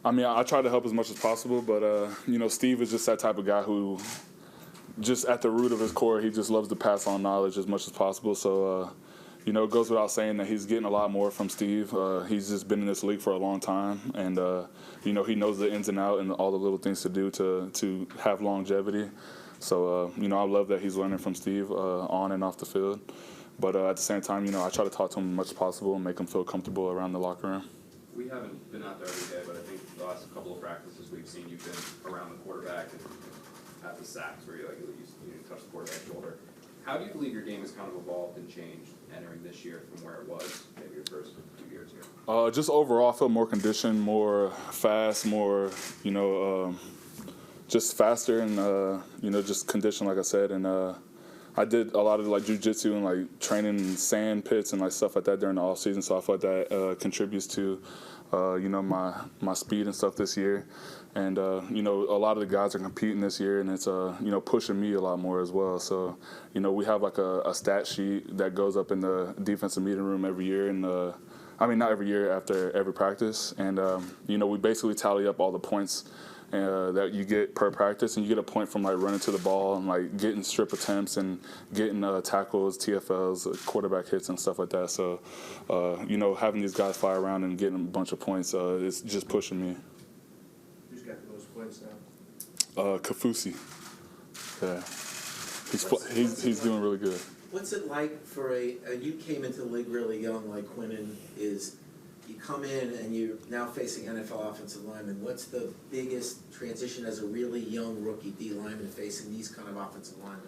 I mean, I try to help as much as possible, but, Steve is just that type of guy who just at the root of his core, he just loves to pass on knowledge as much as possible. So, it goes without saying that he's getting a lot more from Steve. He's just been in this league for a long time, and, he knows the ins and outs and all the little things to do to have longevity. So, I love that he's learning from Steve on and off the field. But at the same time, I try to talk to him as much as possible and make him feel comfortable around the locker room. We haven't been out there every day, but I think the last couple of practices we've seen you've been around the quarterback and at the sacks where you touch the quarterback's shoulder. How do you believe your game has kind of evolved and changed entering this year from where it was maybe your first few years here? Just overall, I feel more conditioned, more fast, more, just faster and, just conditioned, like I said. And I did a lot of jiu-jitsu and training in sand pits and stuff like that during the off season. So I feel like that contributes to, my speed and stuff this year. And, a lot of the guys are competing this year, and it's, pushing me a lot more as well. So, we have a stat sheet that goes up in the defensive meeting room every year. And, not every year, after every practice. And, we basically tally up all the points that you get per practice, and you get a point from running to the ball and getting strip attempts and getting tackles, TFLs, quarterback hits and stuff like that. So, having these guys fly around and getting a bunch of points, it's just pushing me. Who's got the most points now? Kafusi. Yeah, he's doing really good. What's it like for you came into the league really young, like Quinnen is. You come in and you're now facing NFL offensive linemen. What's the biggest transition as a really young rookie D lineman facing these kind of offensive linemen?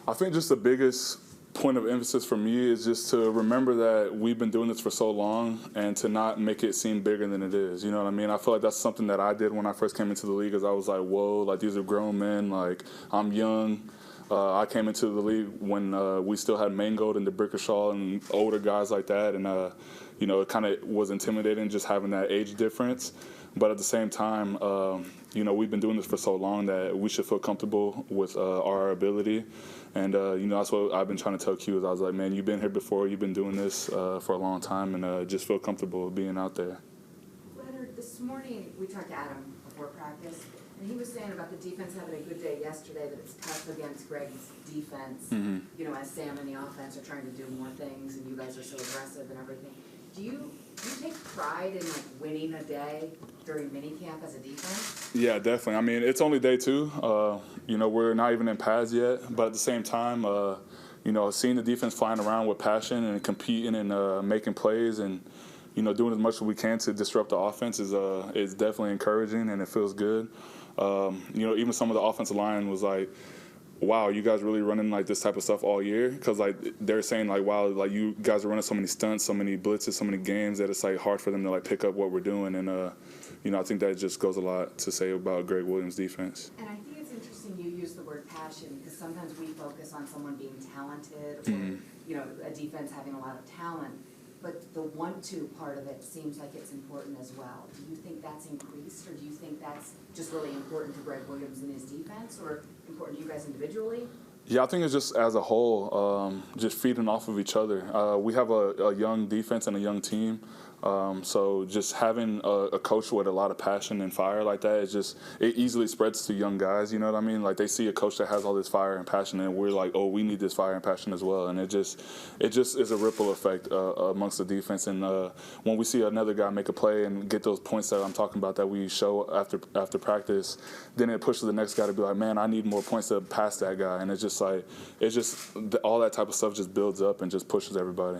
I think just the biggest point of emphasis for me is just to remember that we've been doing this for so long and to not make it seem bigger than it is. You know what I mean? I feel like that's something that I did when I first came into the league, is I was like, whoa, these are grown men, I'm young. I came into the league when we still had Mangold and DeBrickashaw and older guys like that, and it kind of was intimidating just having that age difference. But at the same time, we've been doing this for so long that we should feel comfortable with our ability. And, that's what I've been trying to tell Q is I was like, man, you've been here before, you've been doing this for a long time, and just feel comfortable being out there. Leonard, this morning we talked to Adam before practice, and he was saying about the defense having a good day yesterday, that it's tough against Greg's defense, as Sam and the offense are trying to do more things, and you guys are so aggressive and everything. Do you take pride in winning a day during minicamp as a defense? Yeah, definitely. It's only day 2. We're not even in pads yet, but at the same time, seeing the defense flying around with passion and competing and making plays and doing as much as we can to disrupt the offense is definitely encouraging, and it feels good. Even some of the offensive line was like, wow, you guys really running this type of stuff all year? Because they're saying wow, you guys are running so many stunts, so many blitzes, so many games that it's hard for them to pick up what we're doing. And I think that just goes a lot to say about Greg Williams' defense. And I think it's interesting you use the word passion, because sometimes we focus on someone being talented or a defense having a lot of talent. But the 1-2 part of it seems like it's important as well. Do you think that's increased, or do you think that's just really important to Greg Williams and his defense, or important to you guys individually? Yeah, I think it's just as a whole, just feeding off of each other. We have a young defense and a young team. So just having a coach with a lot of passion and fire like that, it easily spreads to young guys, you know what I mean? They see a coach that has all this fire and passion, and we're like, oh, we need this fire and passion as well. And it just is a ripple effect amongst the defense. And when we see another guy make a play and get those points that I'm talking about that we show after practice, then it pushes the next guy to be like, man, I need more points to pass that guy. And it's just all that type of stuff just builds up and just pushes everybody.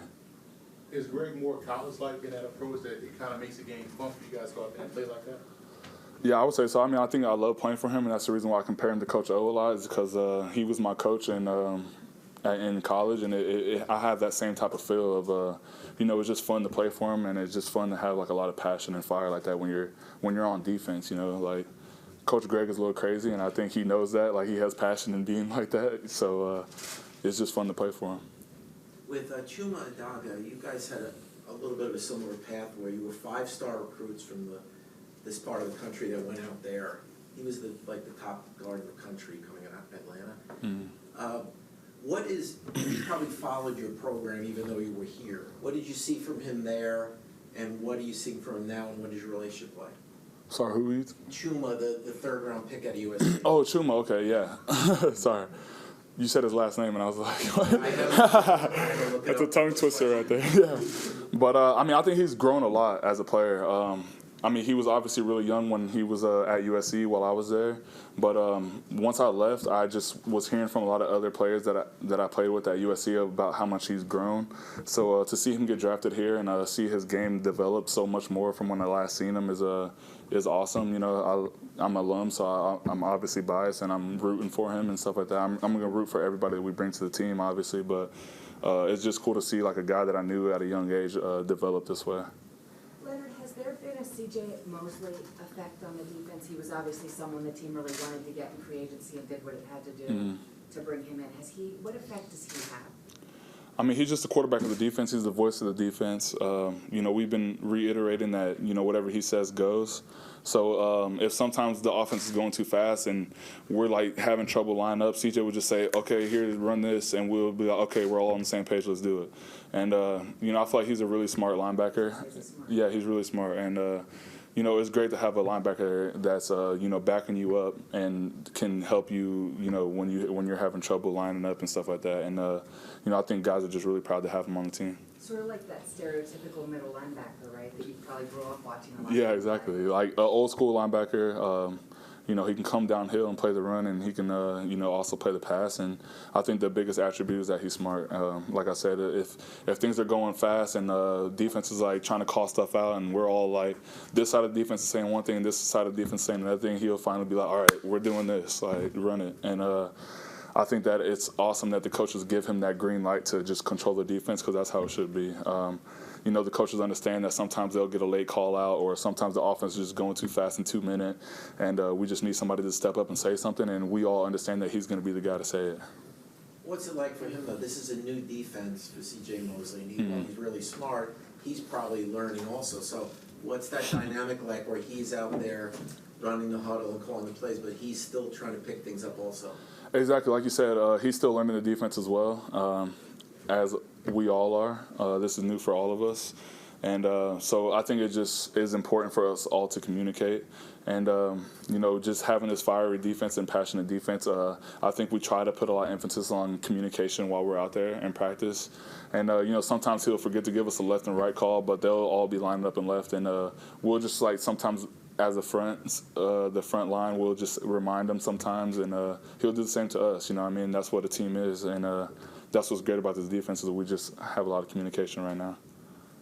Is Greg more college-like in that approach that it kind of makes the game fun for you guys to go out there and play like that? Yeah, I would say so. I think I love playing for him, and that's the reason why I compare him to Coach O a lot, is because he was my coach in college, and I have that same type of feel of, it's just fun to play for him, and it's just fun to have a lot of passion and fire like that when you're on defense. Coach Greg is a little crazy, and I think he knows that. He has passion in being like that, so it's just fun to play for him. With Chuma Adaga, you guys had a little bit of a similar path where you were 5-star recruits from this part of the country that went out there. He was the top guard in the country coming out of Atlanta. You probably followed your program even though you were here. What did you see from him there, and what are you seeing from him now, and what is your relationship like? Sorry, who we? Chuma, the third-round pick at USC. Oh, Chuma. Okay, yeah. Sorry. You said his last name, and I was like, what? I had to look it That's a up. tongue twister right there. Yeah. But, I mean, I think he's grown a lot as a player. I mean, he was obviously really young when he was at USC while I was there. But once I left, I just was hearing from a lot of other players that I played with at USC about how much he's grown. So to see him get drafted here and see his game develop so much more from when I last seen him is awesome. You know, I'm an alum, so I'm obviously biased, and I'm rooting for him and stuff like that. I'm going to root for everybody that we bring to the team, obviously. But it's just cool to see like a guy that I knew at a young age develop this way. Leonard, has there been a C.J. Mosley effect on the defense? He was obviously someone the team really wanted to get in free agency and did what it had to do to bring him in. What effect does he have? I mean, he's just the quarterback of the defense. He's the voice of the defense. You know, we've been reiterating that, you know, whatever he says goes. So if sometimes the offense is going too fast and we're, like, having trouble lining up, CJ would just say, okay, here, run this, and we'll be like, okay, we're all on the same page, let's do it. And, you know, I feel like he's a really smart linebacker. Yeah, he's really smart. And, you know, it's great to have a linebacker that's, you know, backing you up and can help you, you know, when you're having trouble lining up and stuff like that. And, you know, I think guys are just really proud to have him on the team. Sort of like that stereotypical middle linebacker, right, that you probably grew up watching a lot. Yeah, exactly. Like an old school linebacker, you know, he can come downhill and play the run, and he can, you know, also play the pass. And I think the biggest attribute is that he's smart. Like I said, if things are going fast and defense is like trying to call stuff out, and we're all like, this side of the defense is saying one thing, this side of the defense is saying another thing, he'll finally be like, all right, we're doing this, like, run it. And I think that it's awesome that the coaches give him that green light to just control the defense, because that's how it should be. You know, the coaches understand that sometimes they'll get a late call out, or sometimes the offense is just going too fast in 2 minutes, and we just need somebody to step up and say something, and we all understand that he's going to be the guy to say it. What's it like for him, though? This is a new defense for C.J. Mosley, and while he's really smart, he's probably learning also. So what's that dynamic like where he's out there running the huddle and calling the plays, but he's still trying to pick things up also? Exactly. Like you said, he's still learning the defense as well, as we all are. This is new for all of us. And so I think it just is important for us all to communicate. And, you know, just having this fiery defense and passionate defense, I think we try to put a lot of emphasis on communication while we're out there in practice. And, you know, sometimes he'll forget to give us a left and right call, but they'll all be lined up and left. And we'll just, like, sometimes as the front line, we'll just remind him sometimes, and he'll do the same to us. You know what I mean? That's what a team is, and that's what's great about this defense, is we just have a lot of communication right now.